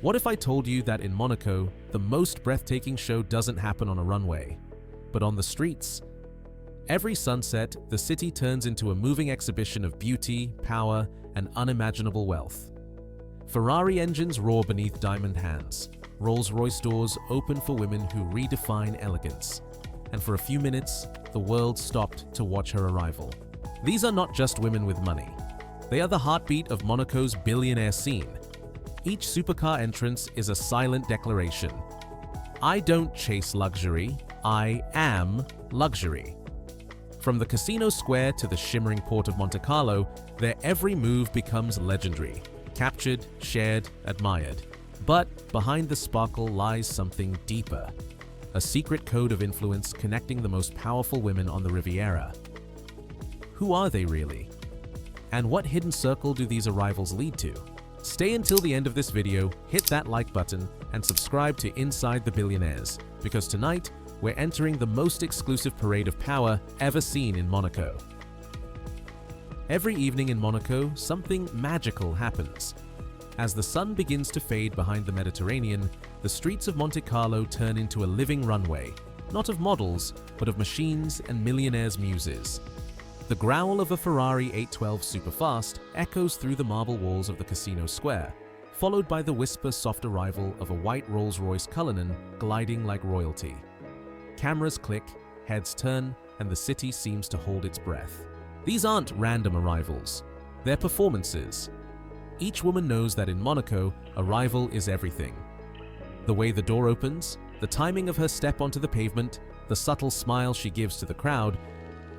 What if I told you that in Monaco, the most breathtaking show doesn't happen on a runway, but on the streets? Every sunset, the city turns into a moving exhibition of beauty, power, and unimaginable wealth. Ferrari engines roar beneath diamond hands. Rolls-Royce doors open for women who redefine elegance. And for a few minutes, the world stopped to watch her arrival. These are not just women with money. They are the heartbeat of Monaco's billionaire scene. Each supercar entrance is a silent declaration. I don't chase luxury, I am luxury. From the casino square to the shimmering port of Monte Carlo, their every move becomes legendary, captured, shared, admired. But behind the sparkle lies something deeper, a secret code of influence connecting the most powerful women on the Riviera. Who are they really? And what hidden circle do these arrivals lead to? Stay until the end of this video, hit that like button, and subscribe to Inside the Billionaires, because tonight, we're entering the most exclusive parade of power ever seen in Monaco. Every evening in Monaco, something magical happens. As the sun begins to fade behind the Mediterranean, the streets of Monte Carlo turn into a living runway, not of models, but of machines and millionaires' muses. The growl of a Ferrari 812 Superfast echoes through the marble walls of the casino square, followed by the whisper-soft arrival of a white Rolls-Royce Cullinan gliding like royalty. Cameras click, heads turn, and the city seems to hold its breath. These aren't random arrivals. They're performances. Each woman knows that in Monaco, arrival is everything. The way the door opens, the timing of her step onto the pavement, the subtle smile she gives to the crowd,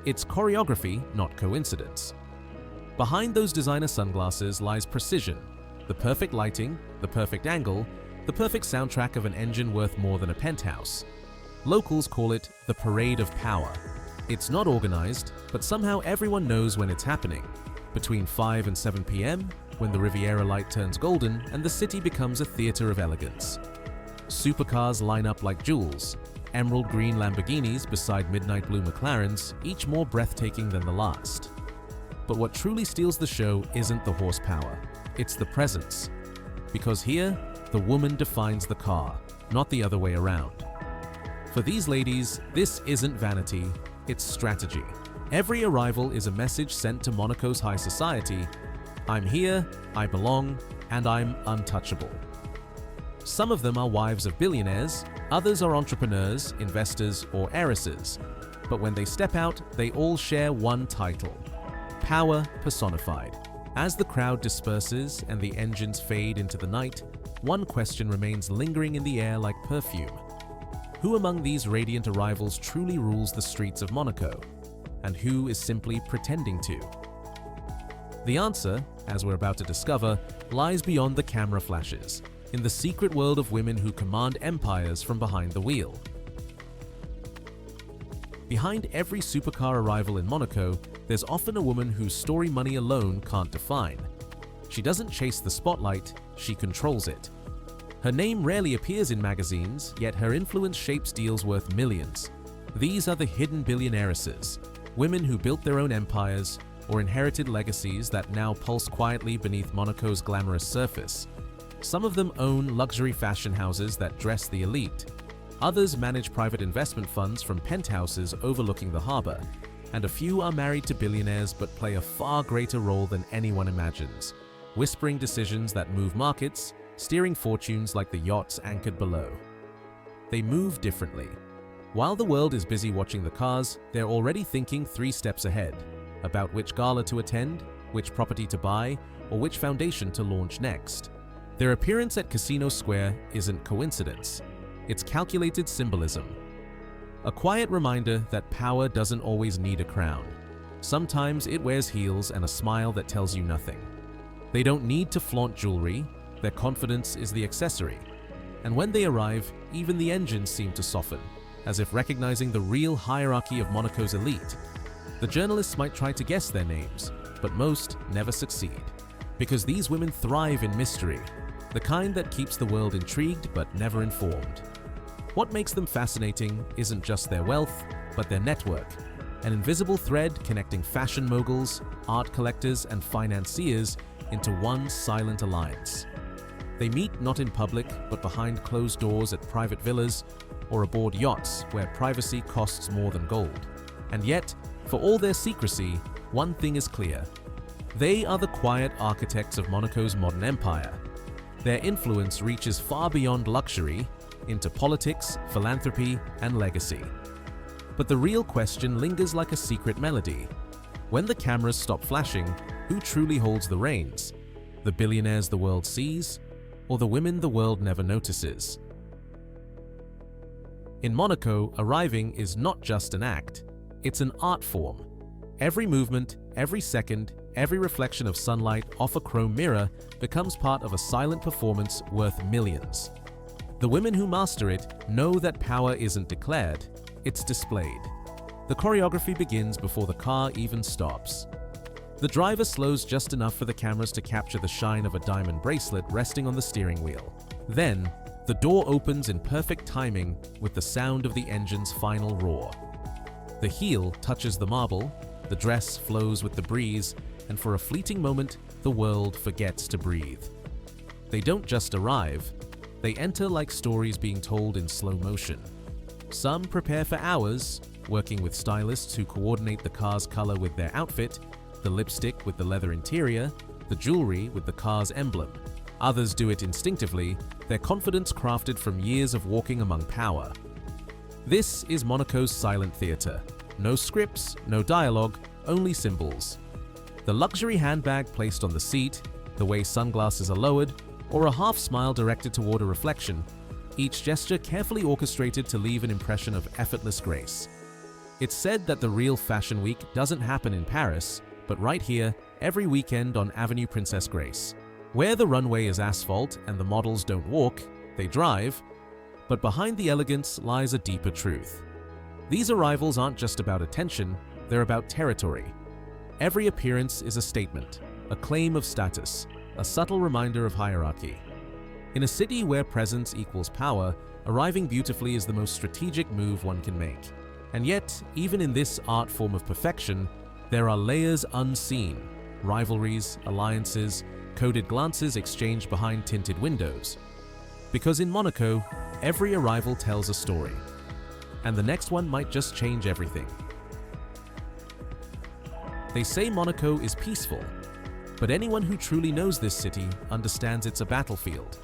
it's choreography, not coincidence. Behind those designer sunglasses lies precision, the perfect lighting, the perfect angle, the perfect soundtrack of an engine worth more than a penthouse. Locals call it the Parade of Power. It's not organized, but somehow everyone knows when it's happening. Between 5 and 7 p.m., when the Riviera light turns golden and the city becomes a theater of elegance. Supercars line up like jewels. Emerald green Lamborghinis beside midnight blue McLarens, each more breathtaking than the last. But what truly steals the show isn't the horsepower, it's the presence. Because here, the woman defines the car, not the other way around. For these ladies, this isn't vanity, it's strategy. Every arrival is a message sent to Monaco's high society. I'm here, I belong, and I'm untouchable. Some of them are wives of billionaires, others are entrepreneurs, investors, or heiresses. But when they step out, they all share one title: power personified. As the crowd disperses and the engines fade into the night, one question remains lingering in the air like perfume. Who among these radiant arrivals truly rules the streets of Monaco? And who is simply pretending to? The answer, as we're about to discover, lies beyond the camera flashes, in the secret world of women who command empires from behind the wheel. Behind every supercar arrival in Monaco, there's often a woman whose story money alone can't define. She doesn't chase the spotlight, she controls it. Her name rarely appears in magazines, yet her influence shapes deals worth millions. These are the hidden billionairesses, women who built their own empires or inherited legacies that now pulse quietly beneath Monaco's glamorous surface. Some of them own luxury fashion houses that dress the elite. Others manage private investment funds from penthouses overlooking the harbor. And a few are married to billionaires but play a far greater role than anyone imagines, whispering decisions that move markets, steering fortunes like the yachts anchored below. They move differently. While the world is busy watching the cars, they're already thinking 3 steps ahead, about which gala to attend, which property to buy, or which foundation to launch next. Their appearance at Casino Square isn't coincidence. It's calculated symbolism. A quiet reminder that power doesn't always need a crown. Sometimes it wears heels and a smile that tells you nothing. They don't need to flaunt jewelry, their confidence is the accessory. And when they arrive, even the engines seem to soften, as if recognizing the real hierarchy of Monaco's elite. The journalists might try to guess their names, but most never succeed. Because these women thrive in mystery, the kind that keeps the world intrigued but never informed. What makes them fascinating isn't just their wealth, but their network, an invisible thread connecting fashion moguls, art collectors, and financiers into one silent alliance. They meet not in public, but behind closed doors at private villas or aboard yachts where privacy costs more than gold. And yet, for all their secrecy, one thing is clear. They are the quiet architects of Monaco's modern empire. Their influence reaches far beyond luxury into politics, philanthropy, and legacy. But the real question lingers like a secret melody. When the cameras stop flashing, who truly holds the reins? The billionaires the world sees, or the women the world never notices? In Monaco, arriving is not just an act, it's an art form. Every movement, every second, every reflection of sunlight off a chrome mirror becomes part of a silent performance worth millions. The women who master it know that power isn't declared, it's displayed. The choreography begins before the car even stops. The driver slows just enough for the cameras to capture the shine of a diamond bracelet resting on the steering wheel. Then, the door opens in perfect timing with the sound of the engine's final roar. The heel touches the marble, the dress flows with the breeze, and for a fleeting moment, the world forgets to breathe. They don't just arrive, they enter like stories being told in slow motion. Some prepare for hours, working with stylists who coordinate the car's color with their outfit, the lipstick with the leather interior, the jewelry with the car's emblem. Others do it instinctively, their confidence crafted from years of walking among power. This is Monaco's silent theater. No scripts, no dialogue, only symbols. The luxury handbag placed on the seat, the way sunglasses are lowered, or a half smile directed toward a reflection, each gesture carefully orchestrated to leave an impression of effortless grace. It's said that the real fashion week doesn't happen in Paris, but right here, every weekend on Avenue Princess Grace. Where the runway is asphalt and the models don't walk, they drive, but behind the elegance lies a deeper truth. These arrivals aren't just about attention, they're about territory. Every appearance is a statement, a claim of status, a subtle reminder of hierarchy. In a city where presence equals power, arriving beautifully is the most strategic move one can make. And yet, even in this art form of perfection, there are layers unseen, rivalries, alliances, coded glances exchanged behind tinted windows. Because in Monaco, every arrival tells a story, and the next one might just change everything. They say Monaco is peaceful, but anyone who truly knows this city understands it's a battlefield.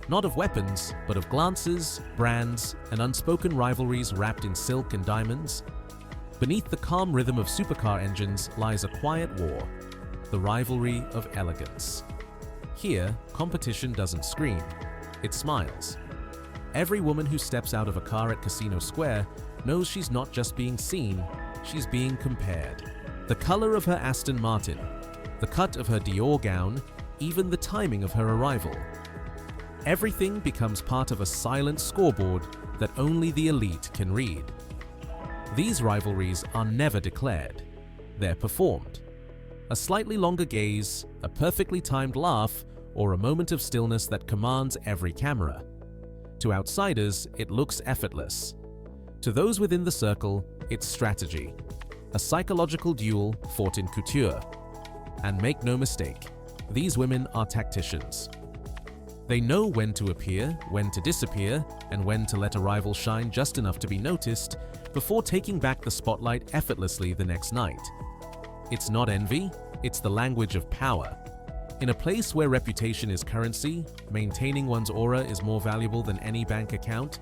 Not of weapons, but of glances, brands, and unspoken rivalries wrapped in silk and diamonds. Beneath the calm rhythm of supercar engines lies a quiet war, the rivalry of elegance. Here, competition doesn't scream, it smiles. Every woman who steps out of a car at Casino Square knows she's not just being seen, she's being compared. The color of her Aston Martin, the cut of her Dior gown, even the timing of her arrival. Everything becomes part of a silent scoreboard that only the elite can read. These rivalries are never declared, they're performed. A slightly longer gaze, a perfectly timed laugh, or a moment of stillness that commands every camera. To outsiders, it looks effortless. To those within the circle, it's strategy, a psychological duel fought in couture. And make no mistake, these women are tacticians. They know when to appear, when to disappear, and when to let a rival shine just enough to be noticed before taking back the spotlight effortlessly the next night. It's not envy, it's the language of power. In a place where reputation is currency, maintaining one's aura is more valuable than any bank account.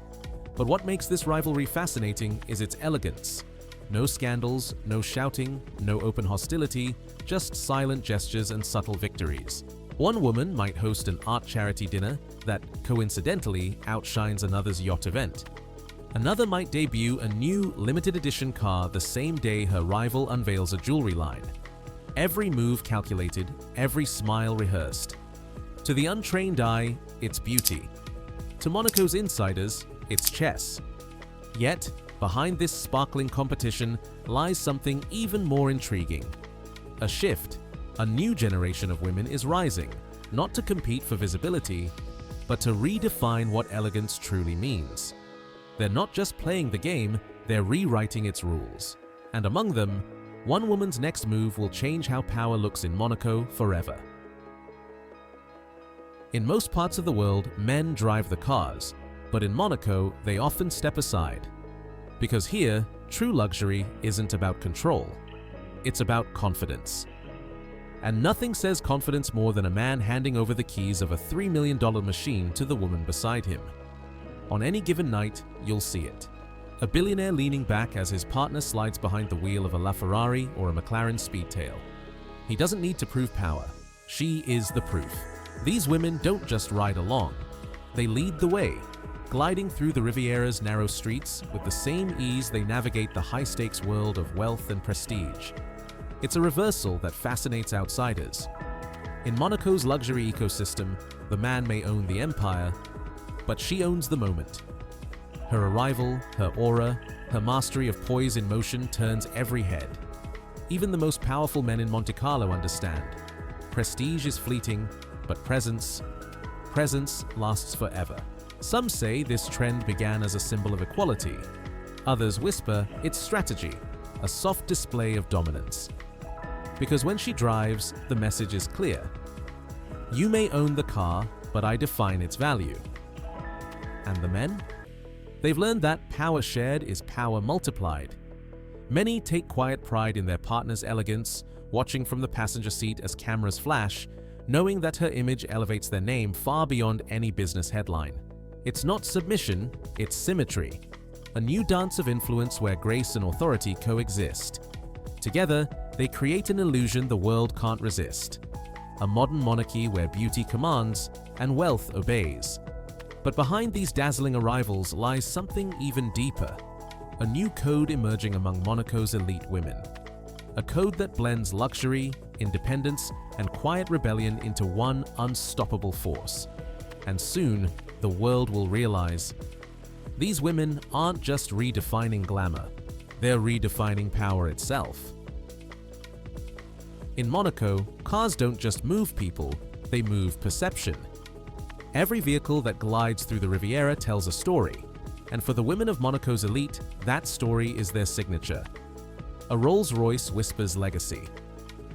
But what makes this rivalry fascinating is its elegance. No scandals, no shouting, no open hostility, just silent gestures and subtle victories. One woman might host an art charity dinner that, coincidentally, outshines another's yacht event. Another might debut a new limited edition car the same day her rival unveils a jewelry line. Every move calculated, every smile rehearsed. To the untrained eye, it's beauty. To Monaco's insiders, it's chess. Yet, behind this sparkling competition lies something even more intriguing. A shift. A new generation of women is rising, not to compete for visibility, but to redefine what elegance truly means. They're not just playing the game, they're rewriting its rules. And among them, one woman's next move will change how power looks in Monaco forever. In most parts of the world, men drive the cars, but in Monaco, they often step aside. Because here, true luxury isn't about control, it's about confidence. And nothing says confidence more than a man handing over the keys of a $3 million machine to the woman beside him. On any given night, you'll see it. A billionaire leaning back as his partner slides behind the wheel of a LaFerrari or a McLaren Speedtail. He doesn't need to prove power. She is the proof. These women don't just ride along. They lead the way, gliding through the Riviera's narrow streets with the same ease they navigate the high-stakes world of wealth and prestige. It's a reversal that fascinates outsiders. In Monaco's luxury ecosystem, the man may own the empire, but she owns the moment. Her arrival, her aura, her mastery of poise in motion turns every head. Even the most powerful men in Monte Carlo understand. Prestige is fleeting, but presence lasts forever. Some say this trend began as a symbol of equality. Others whisper it's strategy, a soft display of dominance. Because when she drives, the message is clear. You may own the car, but I define its value. And the men? They've learned that power shared is power multiplied. Many take quiet pride in their partner's elegance, watching from the passenger seat as cameras flash, knowing that her image elevates their name far beyond any business headline. It's not submission, it's symmetry. A new dance of influence where grace and authority coexist. Together, they create an illusion the world can't resist. A modern monarchy where beauty commands and wealth obeys. But behind these dazzling arrivals lies something even deeper. A new code emerging among Monaco's elite women. A code that blends luxury, independence, and quiet rebellion into one unstoppable force. And soon, the world will realize these women aren't just redefining glamour, they're redefining power itself. In Monaco, cars don't just move people, they move perception. Every vehicle that glides through the Riviera tells a story, and for the women of Monaco's elite, that story is their signature. A Rolls-Royce whispers legacy.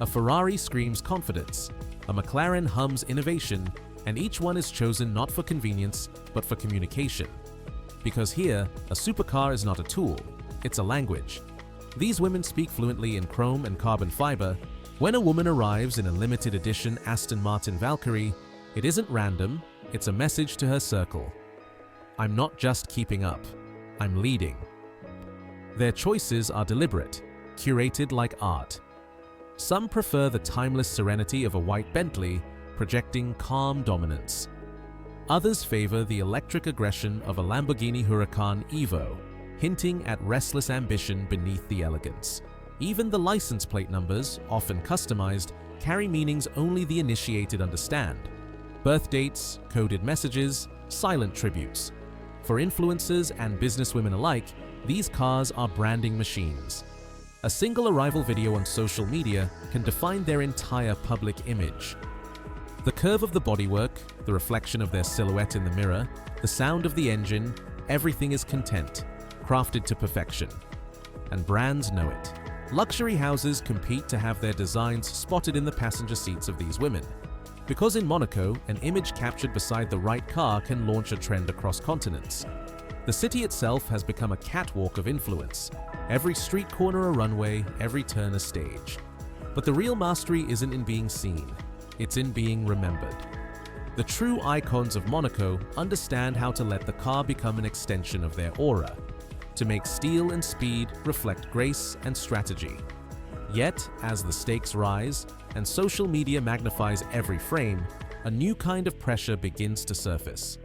A Ferrari screams confidence. A McLaren hums innovation, and each one is chosen not for convenience, but for communication. Because here, a supercar is not a tool, it's a language. These women speak fluently in chrome and carbon fiber. When a woman arrives in a limited edition Aston Martin Valkyrie, it isn't random, it's a message to her circle. I'm not just keeping up, I'm leading. Their choices are deliberate, curated like art. Some prefer the timeless serenity of a white Bentley, projecting calm dominance. Others favor the electric aggression of a Lamborghini Huracan Evo, hinting at restless ambition beneath the elegance. Even the license plate numbers, often customized, carry meanings only the initiated understand. Birth dates, coded messages, silent tributes. For influencers and businesswomen alike, these cars are branding machines. A single arrival video on social media can define their entire public image. The curve of the bodywork, the reflection of their silhouette in the mirror, the sound of the engine, everything is content, crafted to perfection. And brands know it. Luxury houses compete to have their designs spotted in the passenger seats of these women. Because in Monaco, an image captured beside the right car can launch a trend across continents. The city itself has become a catwalk of influence. Every street corner a runway, every turn a stage. But the real mastery isn't in being seen, it's in being remembered. The true icons of Monaco understand how to let the car become an extension of their aura, to make steel and speed reflect grace and strategy. Yet, as the stakes rise and social media magnifies every frame, a new kind of pressure begins to surface.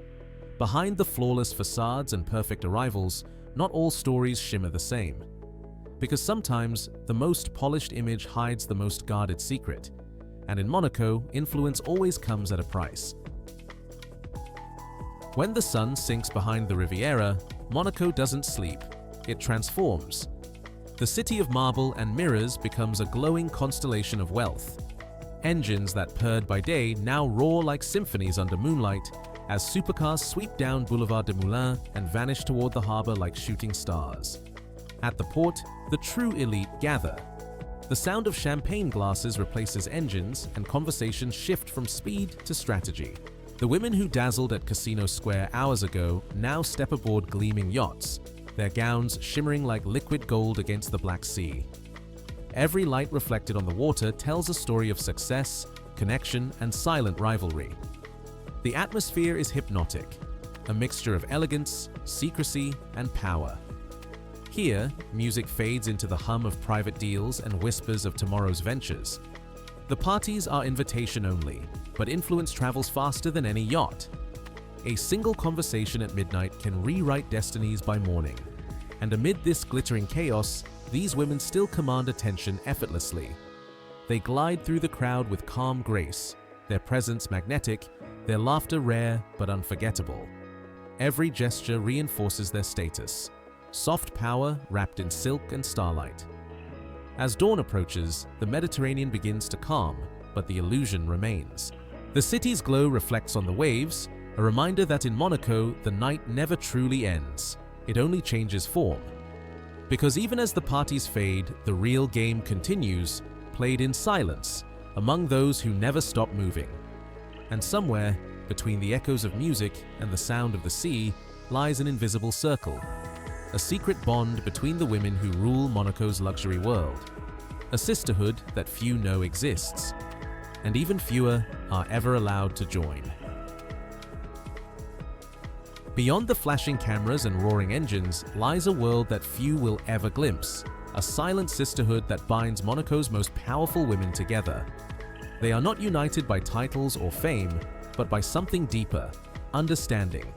Behind the flawless facades and perfect arrivals, not all stories shimmer the same. Because sometimes, the most polished image hides the most guarded secret. And in Monaco, influence always comes at a price. When the sun sinks behind the Riviera, Monaco doesn't sleep, it transforms. The city of marble and mirrors becomes a glowing constellation of wealth. Engines that purred by day now roar like symphonies under moonlight as supercars sweep down Boulevard de Moulins and vanish toward the harbor like shooting stars. At the port, the true elite gather. The sound of champagne glasses replaces engines and conversations shift from speed to strategy. The women who dazzled at Casino Square hours ago now step aboard gleaming yachts, their gowns shimmering like liquid gold against the Black Sea. Every light reflected on the water tells a story of success, connection, and silent rivalry. The atmosphere is hypnotic, a mixture of elegance, secrecy, and power. Here, music fades into the hum of private deals and whispers of tomorrow's ventures. The parties are invitation only, but influence travels faster than any yacht. A single conversation at midnight can rewrite destinies by morning. And amid this glittering chaos, these women still command attention effortlessly. They glide through the crowd with calm grace, their presence magnetic, their laughter rare but unforgettable. Every gesture reinforces their status. Soft power wrapped in silk and starlight. As dawn approaches, the Mediterranean begins to calm, but the illusion remains. The city's glow reflects on the waves, a reminder that in Monaco, the night never truly ends. It only changes form. Because even as the parties fade, the real game continues, played in silence, among those who never stop moving. And somewhere, between the echoes of music and the sound of the sea, lies an invisible circle. A secret bond between the women who rule Monaco's luxury world. A sisterhood that few know exists, and even fewer are ever allowed to join. Beyond the flashing cameras and roaring engines lies a world that few will ever glimpse, a silent sisterhood that binds Monaco's most powerful women together. They are not united by titles or fame, but by something deeper, understanding.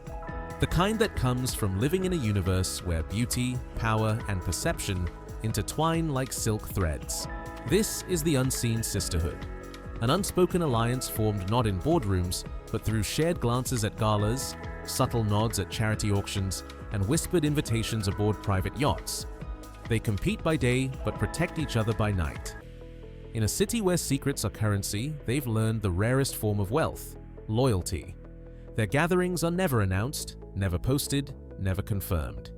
The kind that comes from living in a universe where beauty, power, and perception intertwine like silk threads. This is the unseen sisterhood, an unspoken alliance formed not in boardrooms, but through shared glances at galas, subtle nods at charity auctions, and whispered invitations aboard private yachts. They compete by day, but protect each other by night. In a city where secrets are currency, they've learned the rarest form of wealth: loyalty. Their gatherings are never announced, never posted, never confirmed.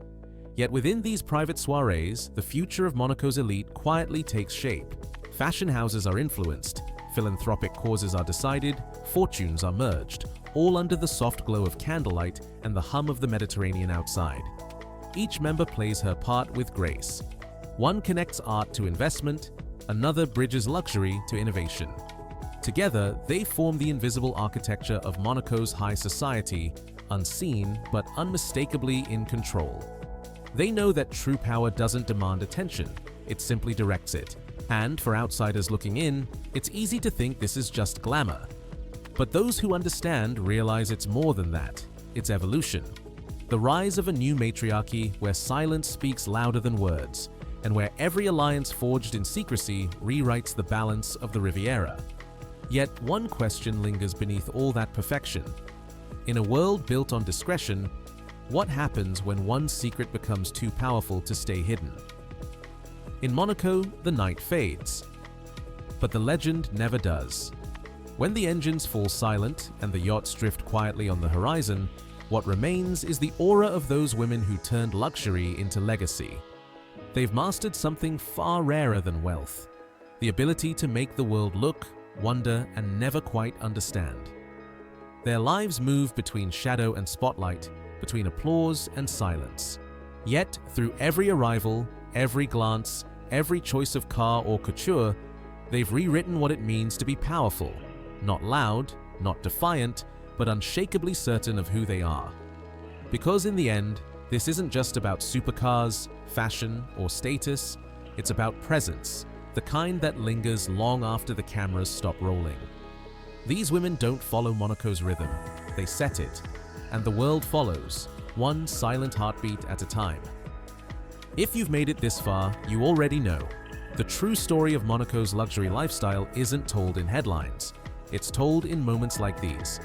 Yet within these private soirées, the future of Monaco's elite quietly takes shape. Fashion houses are influenced, philanthropic causes are decided, fortunes are merged, all under the soft glow of candlelight and the hum of the Mediterranean outside. Each member plays her part with grace. One connects art to investment, another bridges luxury to innovation. Together, they form the invisible architecture of Monaco's high society, unseen but unmistakably in control. They know that true power doesn't demand attention, it simply directs it. And for outsiders looking in, it's easy to think this is just glamour. But those who understand realize it's more than that. It's evolution. The rise of a new matriarchy where silence speaks louder than words, and where every alliance forged in secrecy rewrites the balance of the Riviera. Yet one question lingers beneath all that perfection. In a world built on discretion, what happens when one secret becomes too powerful to stay hidden? In Monaco, the night fades. But the legend never does. When the engines fall silent and the yachts drift quietly on the horizon, what remains is the aura of those women who turned luxury into legacy. They've mastered something far rarer than wealth: the ability to make the world look, wonder, and never quite understand. Their lives move between shadow and spotlight, between applause and silence. Yet, through every arrival, every glance, every choice of car or couture, they've rewritten what it means to be powerful. Not loud, not defiant, but unshakably certain of who they are. Because in the end, this isn't just about supercars, fashion, or status, it's about presence, the kind that lingers long after the cameras stop rolling. These women don't follow Monaco's rhythm, they set it, and the world follows, one silent heartbeat at a time. If you've made it this far, you already know. The true story of Monaco's luxury lifestyle isn't told in headlines. It's told in moments like these.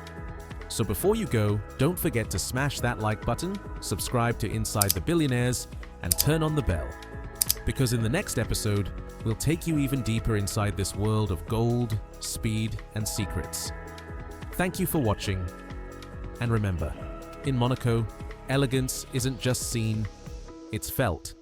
So before you go, don't forget to smash that like button, subscribe to Inside the Billionaires, and turn on the bell. Because in the next episode, we'll take you even deeper inside this world of gold, speed, and secrets. Thank you for watching. And remember, in Monaco, elegance isn't just seen, it's felt.